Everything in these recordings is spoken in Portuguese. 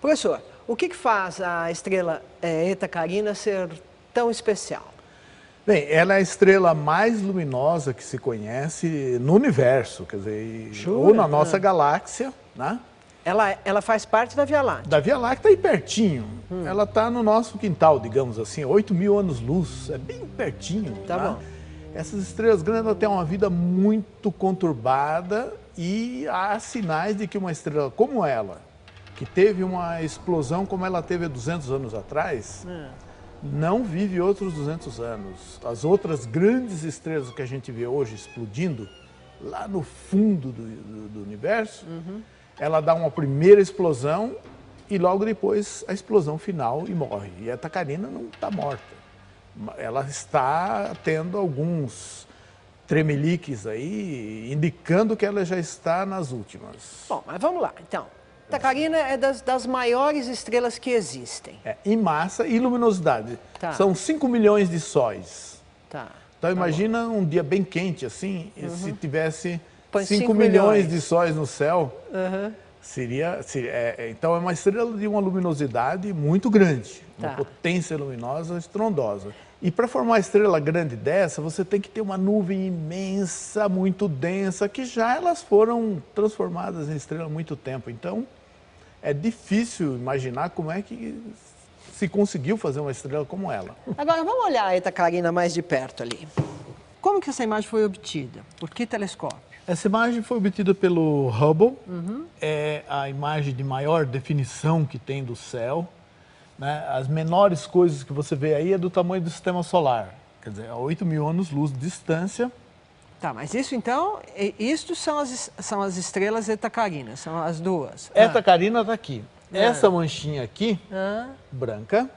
Professor, o que faz a estrela Eta Carina ser tão especial? Bem, ela é a estrela mais luminosa que se conhece no universo, quer dizer, ou na nossa galáxia, né? Ela faz parte da Via Láctea. Da Via Láctea aí pertinho. Ela está no nosso quintal, digamos assim, 8.000 anos-luz, é bem pertinho. Tá bom. Essas estrelas grandes têm uma vida muito conturbada e há sinais de que uma estrela como ela, que teve uma explosão como ela teve há 200 anos atrás, não vive outros 200 anos. As outras grandes estrelas que a gente vê hoje explodindo, lá no fundo do universo, ela dá uma primeira explosão e logo depois a explosão final e morre. E a Eta Carina não está morta. Ela está tendo alguns tremeliques aí, indicando que ela já está nas últimas. Bom, mas vamos lá, então. Eta Carina é das maiores estrelas que existem. Em massa e luminosidade. Tá. São 5 milhões de sóis. Tá. Então imagina um dia bem quente assim, se tivesse Põe 5 milhões de sóis no céu, então é uma estrela de uma luminosidade muito grande, uma potência luminosa estrondosa. E para formar uma estrela grande dessa, você tem que ter uma nuvem imensa, muito densa, que já elas foram transformadas em estrela há muito tempo. Então, é difícil imaginar como é que se conseguiu fazer uma estrela como ela. Agora, vamos olhar a Eta Carina mais de perto ali. Como que essa imagem foi obtida? Por que telescópio? Essa imagem foi obtida pelo Hubble, é a imagem de maior definição que tem do céu. Né? As menores coisas que você vê aí é do tamanho do sistema solar, quer dizer, a 8.000 anos-luz de distância. Tá, mas isso então, isto são as estrelas Eta Carina, são as duas. Eta Carina está aqui. Essa manchinha aqui, branca,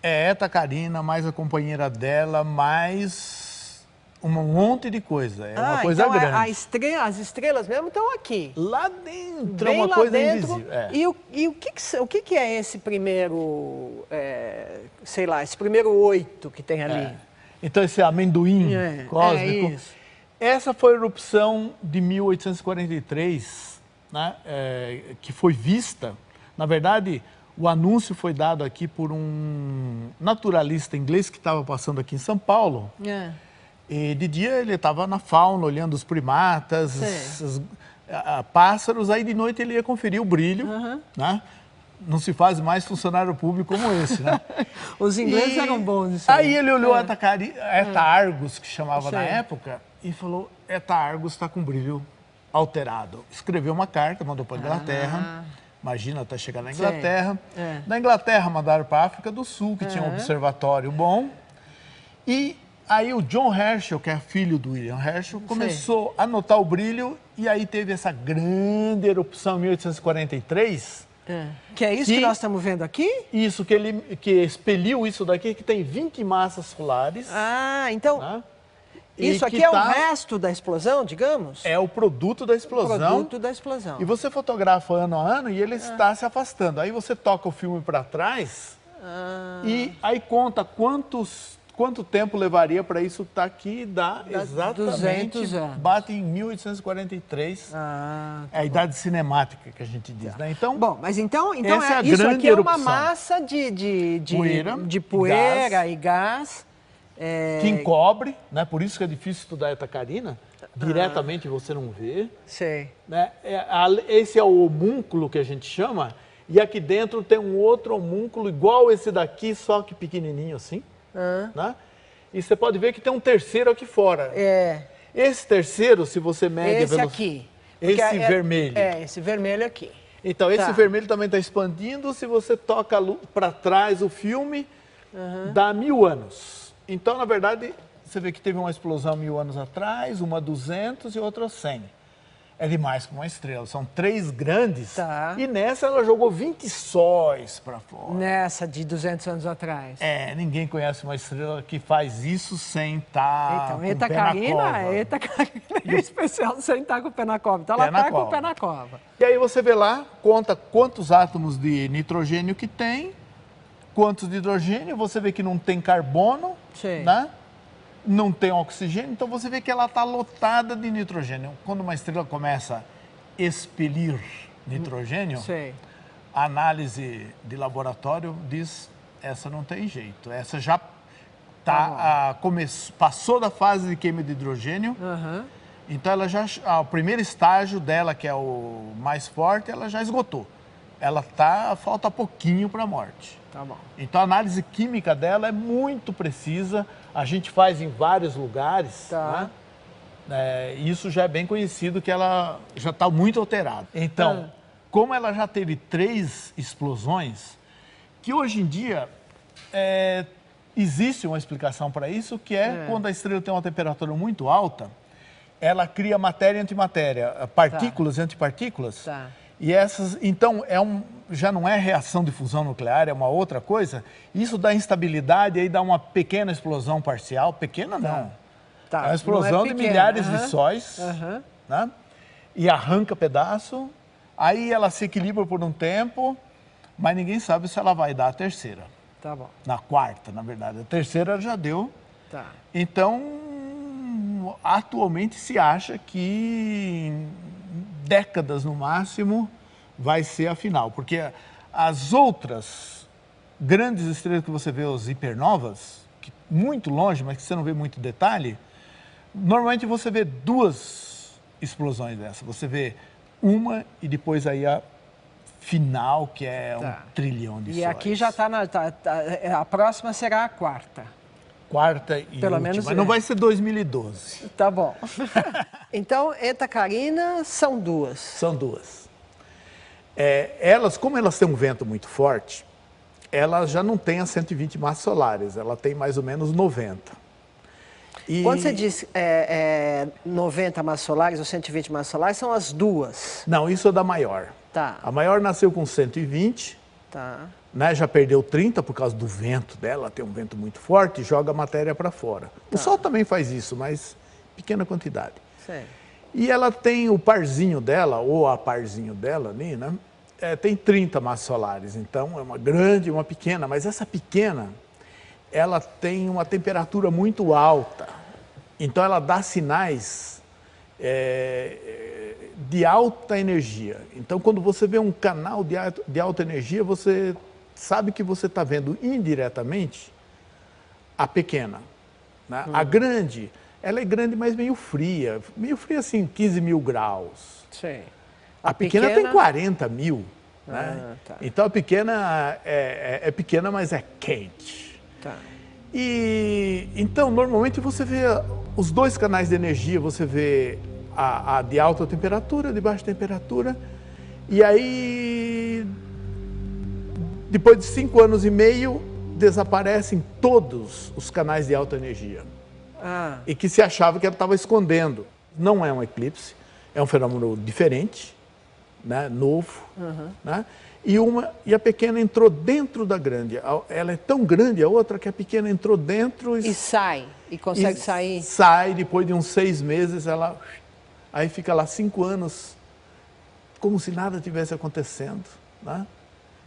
é Eta Carina, mais a companheira dela, mais um monte de coisa. É uma coisa então grande. As estrelas mesmo estão aqui. Lá dentro, Bem é uma lá coisa dentro. invisível. E o que é esse primeiro, sei lá, esse primeiro 8 que tem ali? Então esse amendoim cósmico. Isso. Essa foi a erupção de 1843, né, que foi vista. Na verdade, o anúncio foi dado aqui por um naturalista inglês que estava passando aqui em São Paulo. E de dia ele estava na fauna, olhando os primatas, pássaros, aí de noite ele ia conferir o brilho, né? Não se faz mais funcionário público como esse, né? Os ingleses eram bons nisso. Aí ele olhou a Eta Argus, que chamava na época, e falou, Eta Argus está com brilho alterado. Escreveu uma carta, mandou para a Inglaterra. Imagina até chegar na Inglaterra. Da Inglaterra mandaram para a África do Sul, que tinha um observatório bom. E aí o John Herschel, que é filho do William Herschel, começou a notar o brilho e aí teve essa grande erupção em 1843. Que é isso que nós estamos vendo aqui? Isso, que expeliu isso daqui, que tem 20 massas solares. Então isso aqui é o resto da explosão, digamos? É o produto da explosão. O produto da explosão. E você fotografa ano a ano e ele está se afastando. Aí você toca o filme para trás e aí conta quanto tempo levaria para isso estar aqui e dá exatamente, 200 anos. Bate em 1843, é a idade cinemática que a gente diz, né? Então, bom, mas então essa isso aqui é uma erupção. massa de poeira e gás. Que encobre, né? Por isso que é difícil estudar Eta Carina, diretamente você não vê. Né? Esse é o homúnculo que a gente chama, e aqui dentro tem um outro homúnculo igual esse daqui, só que pequenininho assim. Né? E você pode ver que tem um terceiro aqui fora. Esse terceiro, se você mede esse aqui. Esse vermelho. Esse vermelho aqui. Então, esse vermelho também está expandindo. Se você toca para trás o filme, dá 1000 anos. Então, na verdade, você vê que teve uma explosão 1000 anos atrás, uma 200 e outra 100. é demais para uma estrela. São 3 grandes Tá. e nessa ela jogou 20 sóis para fora. Nessa de 200 anos atrás. Ninguém conhece uma estrela que faz isso sem estar Então, com o Eta pé na Carina é especial sem estar com o pé na cova. Então, ela está com o pé na cova. E aí você vê lá, conta quantos átomos de nitrogênio que tem, quantos de hidrogênio, você vê que não tem carbono, Sim. né? Não tem oxigênio, então você vê que ela está lotada de nitrogênio. Quando uma estrela começa a expelir nitrogênio, Sim. a análise de laboratório diz, essa não tem jeito, essa já passou da fase de queima de hidrogênio, então ela o primeiro estágio dela, que é o mais forte, ela já esgotou. Falta pouquinho para a morte. Tá bom. Então a análise química dela é muito precisa, a gente faz em vários lugares, Tá. né? Isso já é bem conhecido, que ela já está muito alterada. Então, como ela já teve 3 explosões, que hoje em dia existe uma explicação para isso, que é quando a estrela tem uma temperatura muito alta, ela cria matéria e antimatéria, partículas e antipartículas. Tá. E essas, então, já não é reação de fusão nuclear, é uma outra coisa. Isso dá instabilidade, aí dá uma pequena explosão parcial. Pequena não. Tá. É uma explosão de milhares de sóis, né? E arranca pedaço. Aí ela se equilibra por um tempo, mas ninguém sabe se ela vai dar a terceira. Tá bom. Na quarta, na verdade. A terceira já deu. Tá. Então, atualmente se acha que em décadas no máximo vai ser a final. Porque as outras grandes estrelas que você vê, os hipernovas, que muito longe, mas que você não vê muito detalhe, normalmente você vê 2 explosões dessa. Você vê uma e depois aí a final, que é 1 trilhão de sóis. E aqui já está a próxima será a quarta. Quarta e Pelo última. menos Mas não vai ser 2012. Tá bom. Então, Eta Carina são 2. São 2. Elas, como elas têm um vento muito forte, elas já não têm as 120 massas solares, ela tem mais ou menos 90. Quando você diz 90 massas solares ou 120 massas solares, são as 2. Não, isso é da maior. Tá. A maior nasceu com 120, Tá. né, já perdeu 30 por causa do vento dela, tem um vento muito forte e joga a matéria para fora. O Sol também faz isso, mas pequena quantidade. Sim. E ela tem o parzinho dela, ou a parzinho dela ali, né? Tem 30 massas solares, então é uma grande e uma pequena, mas essa pequena, ela tem uma temperatura muito alta, então ela dá sinais de alta energia. Então, quando você vê um canal de alta energia, você sabe que você está vendo indiretamente a pequena, né? A grande, ela é grande, mas meio fria assim, 15 mil graus. Sim. A pequena tem 40 mil, né? Tá. Então a pequena é pequena, mas é quente. Tá. E então normalmente você vê os 2 canais de energia, você vê a de alta temperatura, de baixa temperatura, e aí depois de 5 anos e meio desaparecem todos os canais de alta energia. E que se achava que ela estava escondendo. Não é um eclipse, é um fenômeno diferente, né, novo, né? E a pequena entrou dentro da grande. Ela é tão grande a outra que a pequena entrou dentro E sai? E consegue sair? Sai, depois de uns 6 meses, ela aí fica lá 5 anos, como se nada tivesse acontecendo, né?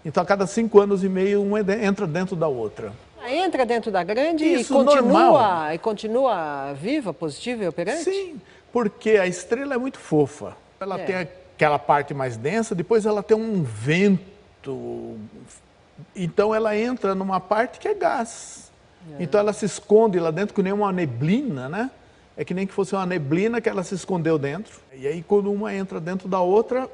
Então, a cada 5 anos e meio, uma entra dentro da outra. Entra dentro da grande Isso, e continua viva, positiva e operante? Sim, porque a estrela é muito fofa. Ela tem aquela parte mais densa, depois ela tem um vento. Então ela entra numa parte que é gás. Então ela se esconde lá dentro, que nem uma neblina, né? É que nem que fosse uma neblina que ela se escondeu dentro. E aí quando uma entra dentro da outra,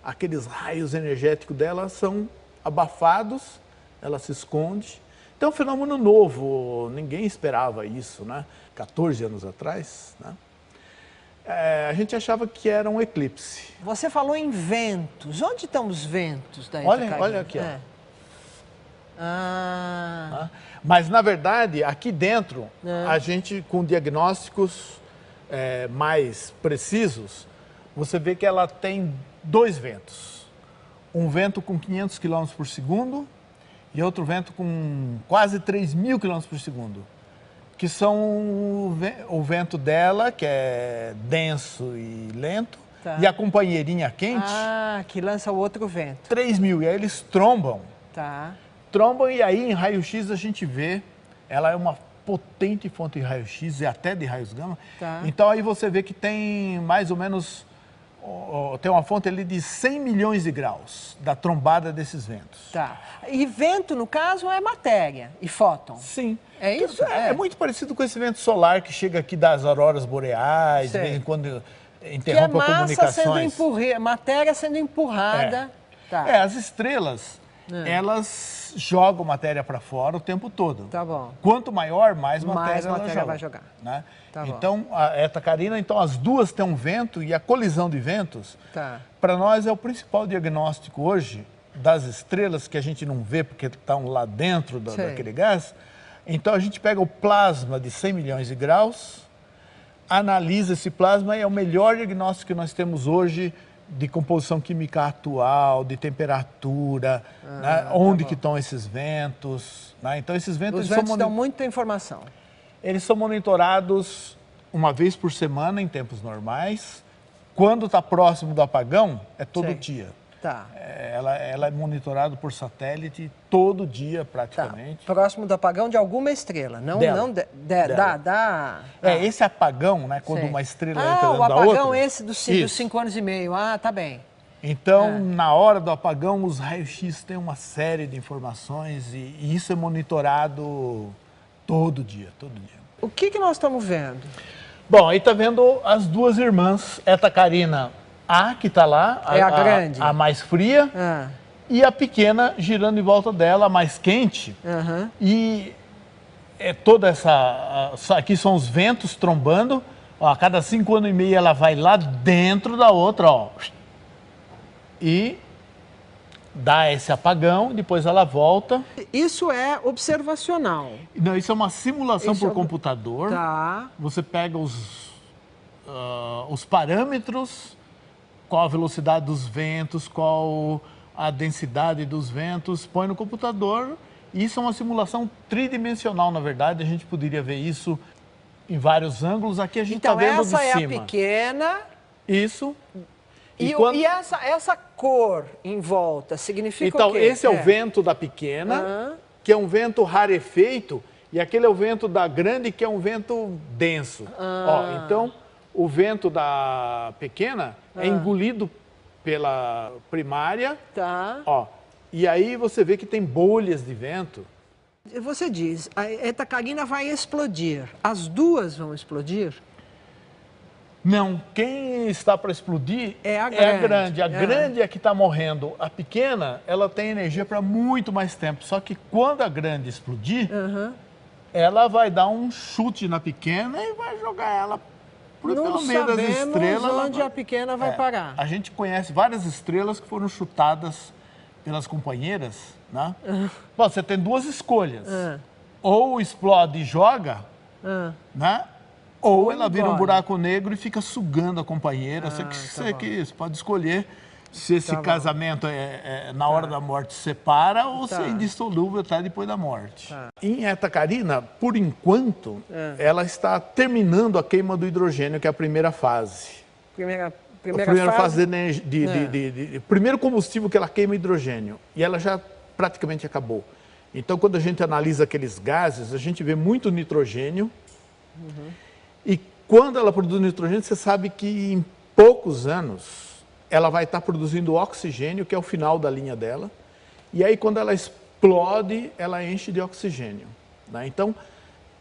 aqueles raios energéticos dela são abafados, ela se esconde. Então é um fenômeno novo, ninguém esperava isso, né? 14 anos atrás, né? A gente achava que era um eclipse. Você falou em ventos. Onde estão os ventos da Eta Carina? Olha aqui, ó. Mas, na verdade, aqui dentro, a gente, com diagnósticos mais precisos, você vê que ela tem dois ventos. Um vento com 500 km por segundo e outro vento com quase 3.000 km por segundo. Que são o vento dela, que é denso e lento, e a companheirinha quente... Ah, que lança o outro vento. 3.000, e aí eles trombam. Tá. Trombam e aí em raio-x a gente vê, ela é uma potente fonte de raio-x e até de raios gama. Tá. Então aí você vê que tem mais ou menos, tem uma fonte ali de 100 milhões de graus da trombada desses ventos. Tá. E vento, no caso, é matéria e fóton. Sim. É isso? É muito parecido com esse vento solar que chega aqui das auroras boreais, de vez em quando interrompe que é comunicações. Matéria sendo empurrada. Tá. As estrelas, elas jogam matéria para fora o tempo todo. Tá bom. Quanto maior, mais matéria, ela vai jogar. Né? Tá então, a Eta Carina, então as duas têm um vento e a colisão de ventos, para nós é o principal diagnóstico hoje das estrelas que a gente não vê porque estão lá dentro daquele gás. Então a gente pega o plasma de 100 milhões de graus, analisa esse plasma e é o melhor diagnóstico que nós temos hoje de composição química atual, de temperatura, né? Onde que estão esses ventos. Né? Então esses ventos... Os ventos dão muita informação. Eles são monitorados uma vez por semana em tempos normais. Quando está próximo do apagão, é todo dia. Tá. Ela é monitorada por satélite todo dia, praticamente. Tá. Próximo do apagão de alguma estrela, não dela. Esse apagão, né, quando uma estrela entra dentro da outra. O apagão esse dos 5 anos e meio. Ah, tá bem. Então, na hora do apagão, os raios-x têm uma série de informações e isso é monitorado todo dia, todo dia. O que nós estamos vendo? Bom, aí está vendo as duas irmãs, Eta Carina A, que está lá, a grande, a mais fria, e a pequena girando em volta dela, a mais quente. E toda aqui são os ventos trombando. Ó, a cada 5 anos e meio ela vai lá dentro da outra, ó, e dá esse apagão, depois ela volta. Isso é observacional? Não, isso é uma simulação por computador. Tá. Você pega os parâmetros, qual a velocidade dos ventos, qual a densidade dos ventos, põe no computador. Isso é uma simulação tridimensional, na verdade. A gente poderia ver isso em vários ângulos. Aqui a gente está vendo de cima. Então essa é a pequena. Isso. E essa cor em volta significa o quê? Então, esse é o vento da pequena, que é um vento rarefeito, e aquele é o vento da grande, que é um vento denso. Ó, então, o vento da pequena é engolido pela primária. Tá. Ó, e aí você vê que tem bolhas de vento. Você diz, a Eta Carina vai explodir. As duas vão explodir? Não, quem está para explodir é a grande. A grande é que está morrendo. A pequena, ela tem energia para muito mais tempo. Só que quando a grande explodir, ela vai dar um chute na pequena e vai jogar ela pelo meio das estrelas. Não onde a pequena vai parar. A gente conhece várias estrelas que foram chutadas pelas companheiras, né? Bom, você tem duas escolhas. Ou explode e joga, né? Ou ela vira um buraco negro e fica sugando a companheira. Você pode escolher se esse casamento na hora da morte separa ou se é indissolúvel até depois da morte. Em Eta Carina, por enquanto, ela está terminando a queima do hidrogênio, que é a primeira fase. Primeira fase de primeiro combustível que ela queima hidrogênio. E ela já praticamente acabou. Então, quando a gente analisa aqueles gases, a gente vê muito nitrogênio. E quando ela produz nitrogênio, você sabe que em poucos anos ela vai estar produzindo oxigênio, que é o final da linha dela. E aí, quando ela explode, ela enche de oxigênio. Né? Então,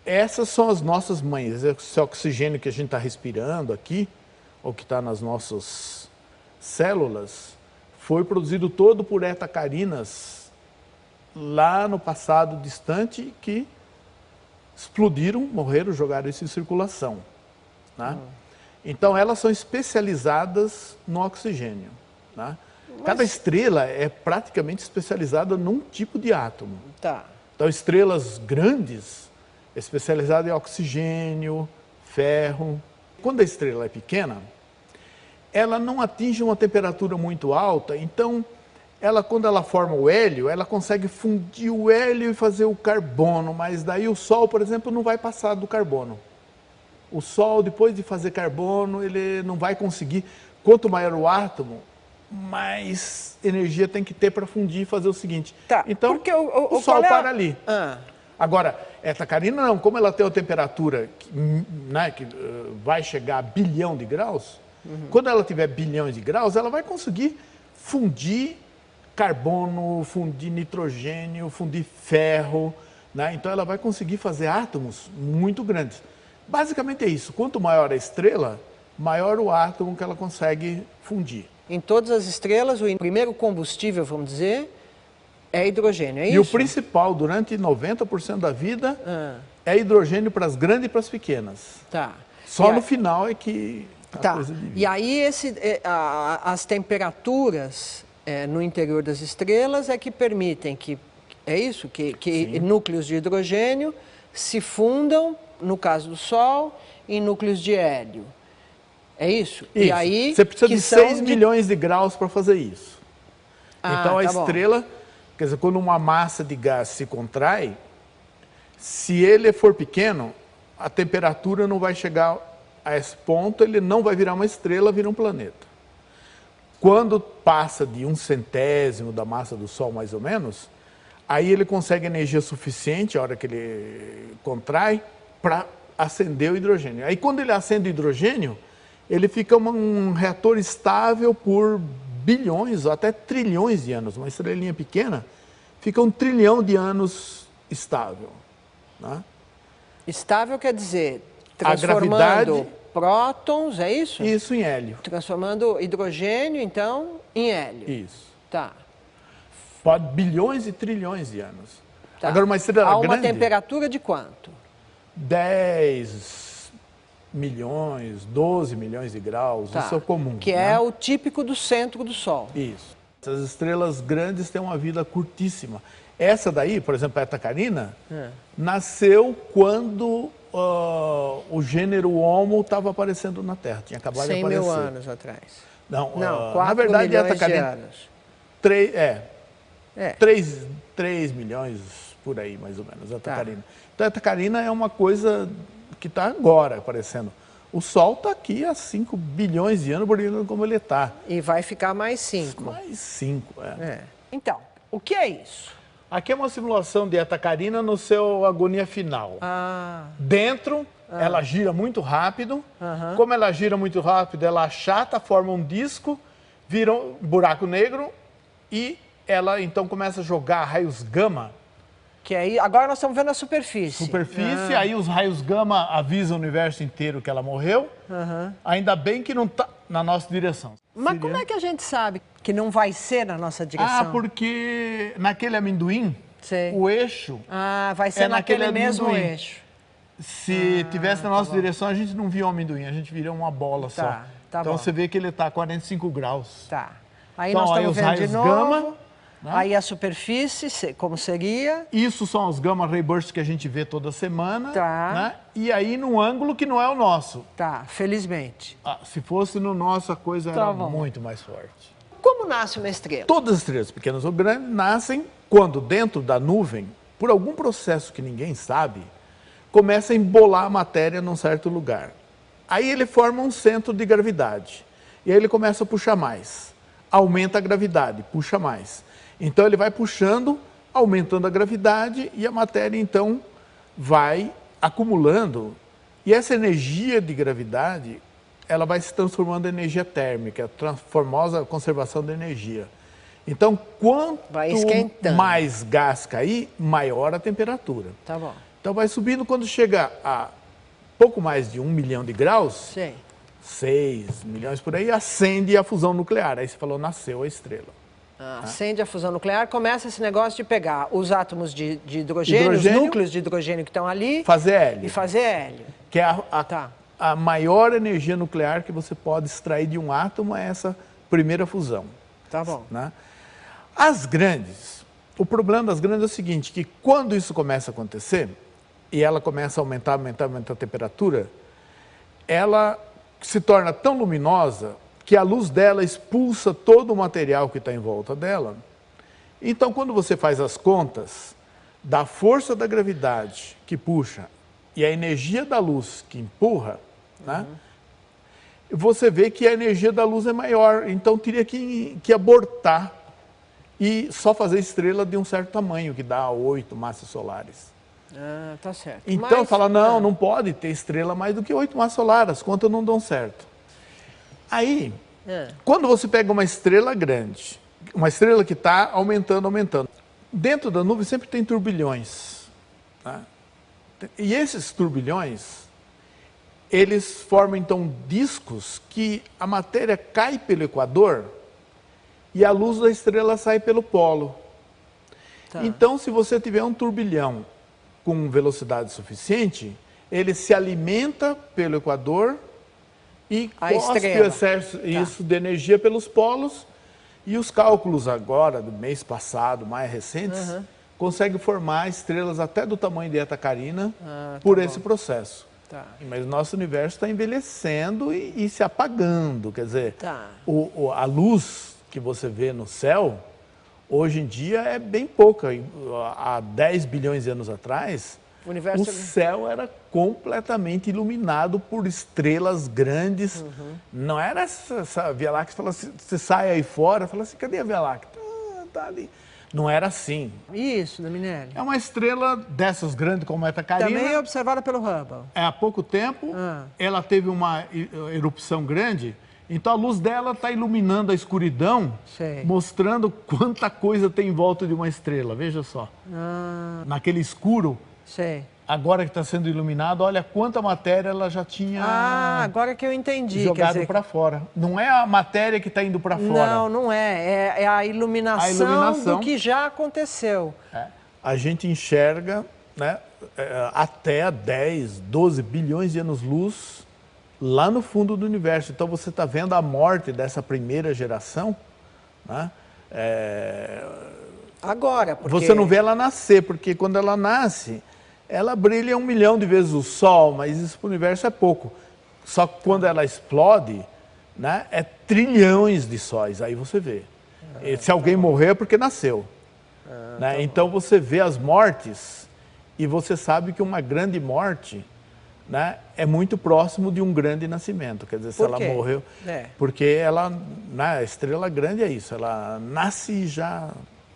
essas são as nossas mães. Esse oxigênio que a gente está respirando aqui, ou que está nas nossas células, foi produzido todo por Eta Carinas lá no passado distante, que explodiram, morreram, jogaram isso em circulação. Né? Então, elas são especializadas no oxigênio. Né? Cada estrela é praticamente especializada num tipo de átomo. Então, estrelas grandes, especializadas em oxigênio, ferro. Quando a estrela é pequena, ela não atinge uma temperatura muito alta, então quando ela forma o hélio, ela consegue fundir o hélio e fazer o carbono, mas daí o Sol, por exemplo, não vai passar do carbono. O Sol, depois de fazer carbono, ele não vai conseguir. Quanto maior o átomo, mais energia tem que ter para fundir e fazer o seguinte. Tá, então, porque o Sol para ali. Ah. Agora, etacarina não, como ela tem uma temperatura que vai chegar a bilhão de graus, quando ela tiver bilhões de graus, ela vai conseguir fundir carbono, fundir nitrogênio, fundir ferro, né? Então ela vai conseguir fazer átomos muito grandes. Basicamente é isso, quanto maior a estrela, maior o átomo que ela consegue fundir. Em todas as estrelas, o primeiro combustível, vamos dizer, é hidrogênio, é isso? E o principal, durante 90% da vida, é hidrogênio para as grandes e para as pequenas. Tá. Só no final é que a coisa divide. E aí as temperaturas no interior das estrelas é que permitem que, é isso? Que núcleos de hidrogênio se fundam, no caso do Sol, em núcleos de hélio. É isso? Isso. E aí, você precisa de 6 milhões de graus para fazer isso. Então a estrela, quer dizer, quando uma massa de gás se contrai, se ele for pequeno, a temperatura não vai chegar a esse ponto, ele não vai virar uma estrela, vira um planeta. Quando passa de 1/100º da massa do Sol, mais ou menos, aí ele consegue energia suficiente, a hora que ele contrai, para acender o hidrogênio. Aí quando ele acende o hidrogênio, ele fica um reator estável por bilhões, ou até trilhões de anos. Uma estrelinha pequena fica 1 trilhão de anos estável. Né? Estável quer dizer, transformando prótons, é isso? Isso, em hélio. Transformando hidrogênio, então, em hélio. Isso. Tá. Pode bilhões e trilhões de anos. Tá. Agora, uma estrela grande... A uma temperatura de quanto? 10 milhões, 12 milhões de graus, isso é o comum. Que é o típico do centro do Sol. Isso. Essas estrelas grandes têm uma vida curtíssima. Essa daí, por exemplo, a Etacarina, nasceu quando o gênero Homo estava aparecendo na Terra. Tinha acabado de aparecer. 100 mil anos atrás. Não, 4 na verdade, milhões a Etacarina, de anos. 3 milhões por aí, mais ou menos, a Etacarina. Então, a Etacarina é uma coisa que está agora aparecendo. O Sol está aqui há 5 bilhões de anos, por como ele está. E vai ficar mais 5. Mais 5, Então, o que é isso? Aqui é uma simulação de Etacarina no seu agonia final. Dentro, ela gira muito rápido. Como ela gira muito rápido, ela achata, forma um disco, vira um buraco negro e ela então começa a jogar raios gama. Que aí, agora nós estamos vendo a superfície. Aí os raios gama avisam o universo inteiro que ela morreu. Ainda bem que não está na nossa direção. Mas como é que a gente sabe que não vai ser na nossa direção? Porque naquele amendoim, o eixo... vai ser naquele mesmo eixo. Se tivesse na nossa direção, a gente não via um amendoim, a gente viria uma bola só. Então você vê que ele está a 45 graus. Aí então, nós estamos vendo de novo. Gama, né? Aí a superfície, como seria? Isso são os gamma ray bursts que a gente vê toda semana. Né? E aí num ângulo que não é o nosso. Felizmente. Se fosse no nosso, a coisa era muito mais forte. Como nasce uma estrela? Todas as estrelas, pequenas ou grandes, nascem quando dentro da nuvem, por algum processo que ninguém sabe, começa a embolar a matéria num certo lugar. Aí ele forma um centro de gravidade. E aí ele começa a puxar mais. Aumenta a gravidade, puxa mais. Então ele vai puxando, aumentando a gravidade e a matéria então vai acumulando. E essa energia de gravidade, ela vai se transformando em energia térmica, a famosa conservação da energia. Então, quanto mais gás cair, maior a temperatura. Então vai subindo, quando chega a pouco mais de 1 milhão de graus, 6 milhões por aí, acende a fusão nuclear. Aí você falou, nasceu a estrela. Acende a fusão nuclear, começa esse negócio de pegar os átomos de hidrogênio, os núcleos de hidrogênio que estão ali, fazer hélio. E fazer hélio. Que é a maior energia nuclear que você pode extrair de um átomo, é essa primeira fusão. Né? As grandes, o problema das grandes é o seguinte, que quando isso começa a acontecer, e ela começa a aumentar a temperatura, ela se torna tão luminosa que a luz dela expulsa todo o material que está em volta dela. Então, quando você faz as contas da força da gravidade que puxa e a energia da luz que empurra, né, você vê que a energia da luz é maior. Então, teria que abortar e só fazer estrela de um certo tamanho, que dá 8 massas solares. Ah, tá certo. Então, fala, não pode ter estrela mais do que 8 massas solares, as contas não dão certo. Aí, quando você pega uma estrela grande, uma estrela que está aumentando, dentro da nuvem sempre tem turbilhões. Tá? E esses turbilhões, eles formam então discos que a matéria cai pelo equador e a luz da estrela sai pelo polo. Tá. Então, se você tiver um turbilhão com velocidade suficiente, ele se alimenta pelo equador e cospe o excesso de energia pelos polos. E os cálculos agora, do mês passado, mais recentes, conseguem formar estrelas até do tamanho de Eta Carina por esse processo. Tá. Mas o nosso universo está envelhecendo e se apagando. Quer dizer, a luz que você vê no céu, hoje em dia é bem pouca. Há 10 bilhões de anos atrás, o céu era completamente iluminado por estrelas grandes. Não era essa Via Láctea, fala assim, você sai aí fora, fala assim, cadê a Via Láctea? Tá ali. Não era assim. Isso, da Minelli. É uma estrela dessas grandes como a Eta Carina. Também é observada pelo Hubble. Há pouco tempo, ela teve uma erupção grande, então a luz dela está iluminando a escuridão, mostrando quanta coisa tem em volta de uma estrela. Veja só. Naquele escuro, agora que está sendo iluminado, olha quanta matéria ela já tinha agora que eu entendi. Jogado para fora. Não é a matéria que está indo para fora. Não, não é. É a iluminação do que já aconteceu. A gente enxerga, né, até 10, 12 bilhões de anos-luz lá no fundo do universo. Então você está vendo a morte dessa primeira geração, né? Agora, porque... Você não vê ela nascer, porque quando ela nasce, ela brilha 1 milhão de vezes o Sol, mas isso para o universo é pouco. Só que quando ela explode, né, é trilhões de sóis, aí você vê. Se alguém morreu é porque nasceu. Né? Então você vê as mortes e você sabe que uma grande morte, né, é muito próximo de um grande nascimento. Quer dizer, se ela morreu... Porque ela, né, a estrela grande é isso, ela nasce e já...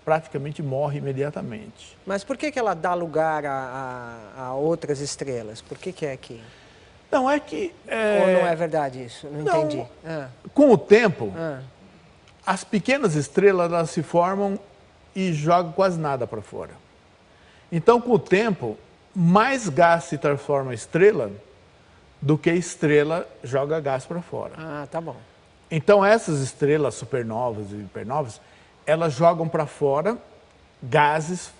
praticamente morre imediatamente. Mas por que ela dá lugar a outras estrelas? Por que é aqui? Não, é que... Ou não é verdade isso? Não entendi. Com o tempo, as pequenas estrelas elas se formam e jogam quase nada para fora. Então, com o tempo, mais gás se transforma em estrela do que estrela joga gás para fora. Tá bom. Então, essas estrelas supernovas e hipernovas, elas jogam para fora gases,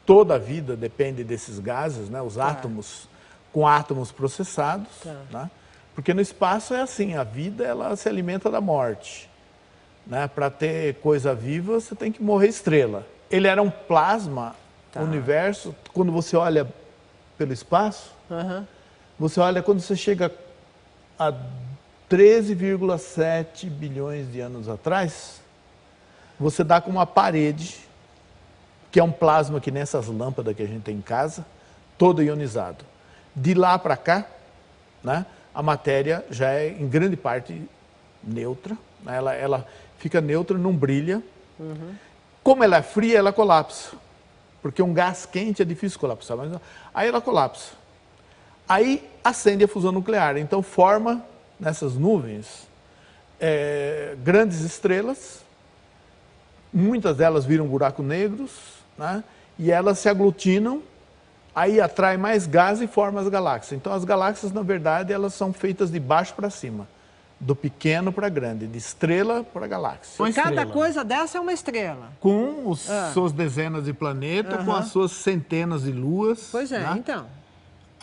toda a vida depende desses gases, né? Os átomos, com átomos processados, né? Porque no espaço é assim, a vida ela se alimenta da morte. Né? Para ter coisa viva, você tem que morrer estrela. Ele era um plasma, o universo, quando você olha pelo espaço, você olha quando você chega a 13,7 bilhões de anos atrás, você dá com uma parede, que é um plasma que nessas lâmpadas que a gente tem em casa, todo ionizado. De lá para cá, né, a matéria já é em grande parte neutra, né, ela fica neutra, não brilha. Como ela é fria, ela colapsa, porque um gás quente é difícil colapsar, mas aí ela colapsa. Aí acende a fusão nuclear, então forma nessas nuvens grandes estrelas. Muitas delas viram buracos negros, né? E elas se aglutinam, aí atrai mais gás e forma as galáxias. Então as galáxias, na verdade, elas são feitas de baixo para cima, do pequeno para grande, de estrela para galáxia. Cada coisa dessa é uma estrela. Com suas dezenas de planetas, com as suas centenas de luas. Pois é, né? então.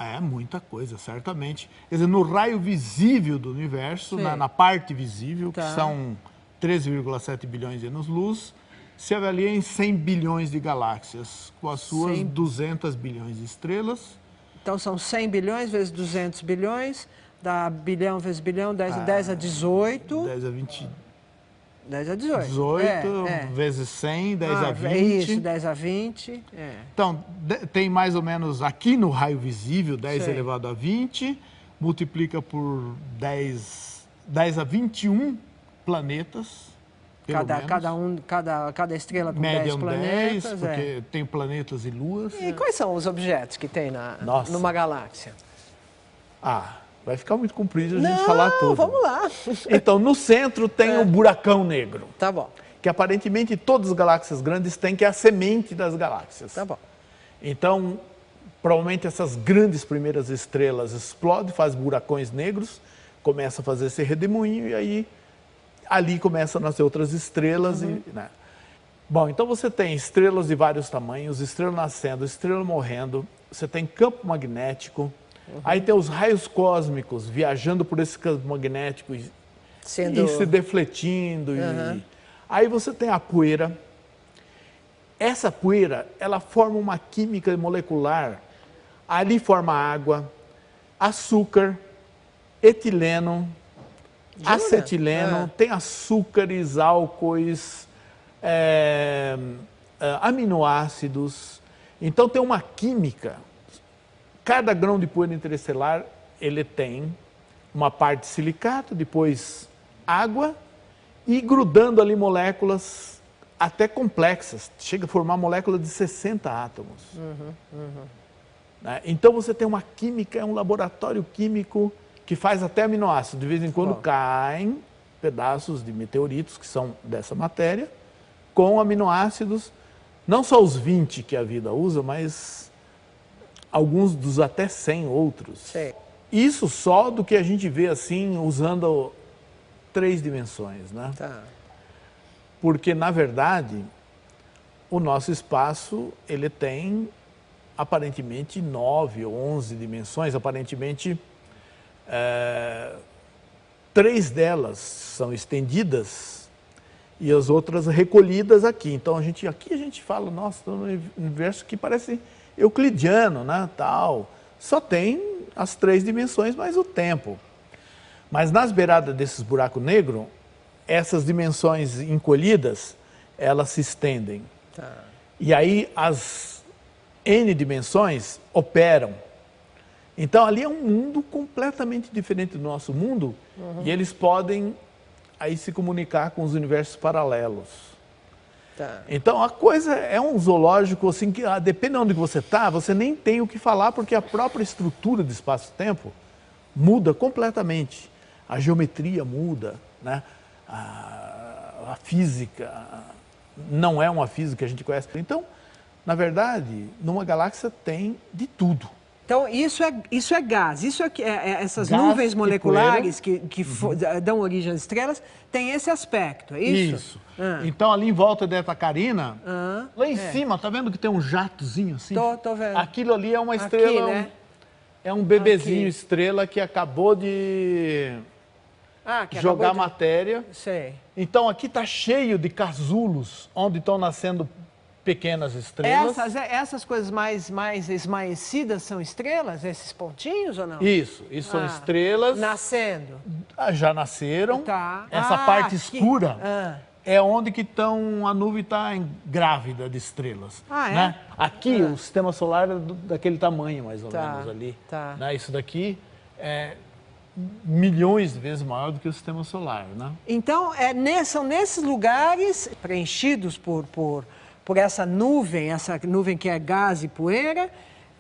É muita coisa, certamente. Quer dizer, no raio visível do universo, na parte visível, que são 13,7 bilhões de anos-luz, se avalia em 100 bilhões de galáxias, com as suas 200 bilhões de estrelas. Então são 100 bilhões vezes 200 bilhões, Dá bilhão vezes bilhão, 10 a 18. 10 a 20. 10 a 18. 18 vezes 100, 10 a 20. É isso, 10 a 20. Então, tem mais ou menos aqui no raio visível, 10 elevado a 20, multiplica por 10 a 21 planetas. Cada estrela com 10 planetas. 10, porque tem planetas e luas. E quais são os objetos que tem numa galáxia? Vai ficar muito comprido a gente falar tudo. Vamos lá. Então, no centro tem um buracão negro. Tá bom. Que aparentemente todas as galáxias grandes têm, que é a semente das galáxias. Tá bom. Então, provavelmente essas grandes primeiras estrelas explodem, fazem buracões negros, começa a fazer esse redemoinho e aí ali começam a nascer outras estrelas. Né? Bom, então você tem estrelas de vários tamanhos, estrela nascendo, estrela morrendo, você tem campo magnético, aí tem os raios cósmicos viajando por esse campo magnético e se defletindo. Aí você tem a poeira. Essa poeira, ela forma uma química molecular. Ali forma água, açúcar, etileno, acetileno, tem açúcares, álcoois, aminoácidos. Então tem uma química. Cada grão de poeira interestelar, ele tem uma parte silicato, depois água e grudando ali moléculas até complexas. Chega a formar moléculas de 60 átomos. Então você tem uma química, é um laboratório químico que faz até aminoácidos. De vez em quando caem pedaços de meteoritos que são dessa matéria, com aminoácidos, não só os 20 que a vida usa, mas alguns dos até 100 outros. Isso só do que a gente vê assim, usando 3 dimensões, né? Porque, na verdade, o nosso espaço, ele tem aparentemente 9 ou 11 dimensões, aparentemente 3 delas são estendidas e as outras recolhidas aqui. Então, aqui a gente fala, nossa, estou no universo que parece euclidiano, né, tal. Só tem as 3 dimensões mais o tempo. Mas nas beiradas desses buracos negros, essas dimensões encolhidas, elas se estendem. E aí as N dimensões operam. Então ali é um mundo completamente diferente do nosso mundo e eles podem aí se comunicar com os universos paralelos. Então a coisa é um zoológico assim que depende de onde você está, você nem tem o que falar porque a própria estrutura do espaço-tempo muda completamente. A geometria muda, né? A física não é uma física que a gente conhece. Então, na verdade, numa galáxia tem de tudo. Então, isso é gás. Essas gás nuvens moleculares que dão origem às estrelas têm esse aspecto, é isso? Isso. Então, ali em volta da Eta Carina, lá em cima, tá vendo que tem um jatozinho assim? Tô vendo. Aquilo ali é uma estrela, aqui, né? É um bebezinho estrela que acabou de jogar matéria. Sei. Então, aqui está cheio de casulos, onde estão nascendo pequenas estrelas. Essas coisas mais esmaecidas são estrelas? Esses pontinhos ou não? Isso são estrelas. Nascendo. Já nasceram. Essa parte escura é onde que a nuvem está grávida de estrelas. Né? Aqui o sistema solar é daquele tamanho, mais ou menos ali. Né? Isso daqui é milhões de vezes maior do que o sistema solar, né? Então, são nesses lugares preenchidos por essa nuvem que é gás e poeira,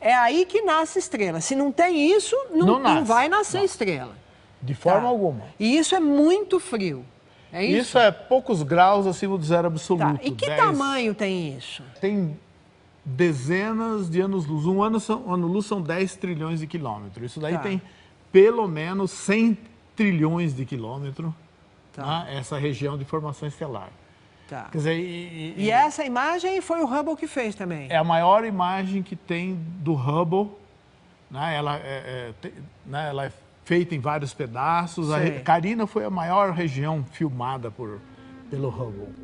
é aí que nasce estrela. Se não tem isso, não vai nascer estrela. De forma alguma. E isso é muito frio. É isso? Isso é poucos graus acima do zero absoluto. E que tamanho tem isso? Tem dezenas de anos-luz. Um ano-luz são 10 trilhões de quilômetros. Isso daí tem pelo menos 100 trilhões de quilômetros, né? Essa região de formação estelar. Quer dizer, e essa imagem foi o Hubble que fez também? É a maior imagem que tem do Hubble. Né? Ela é feita em vários pedaços. A Carina foi a maior região filmada pelo Hubble.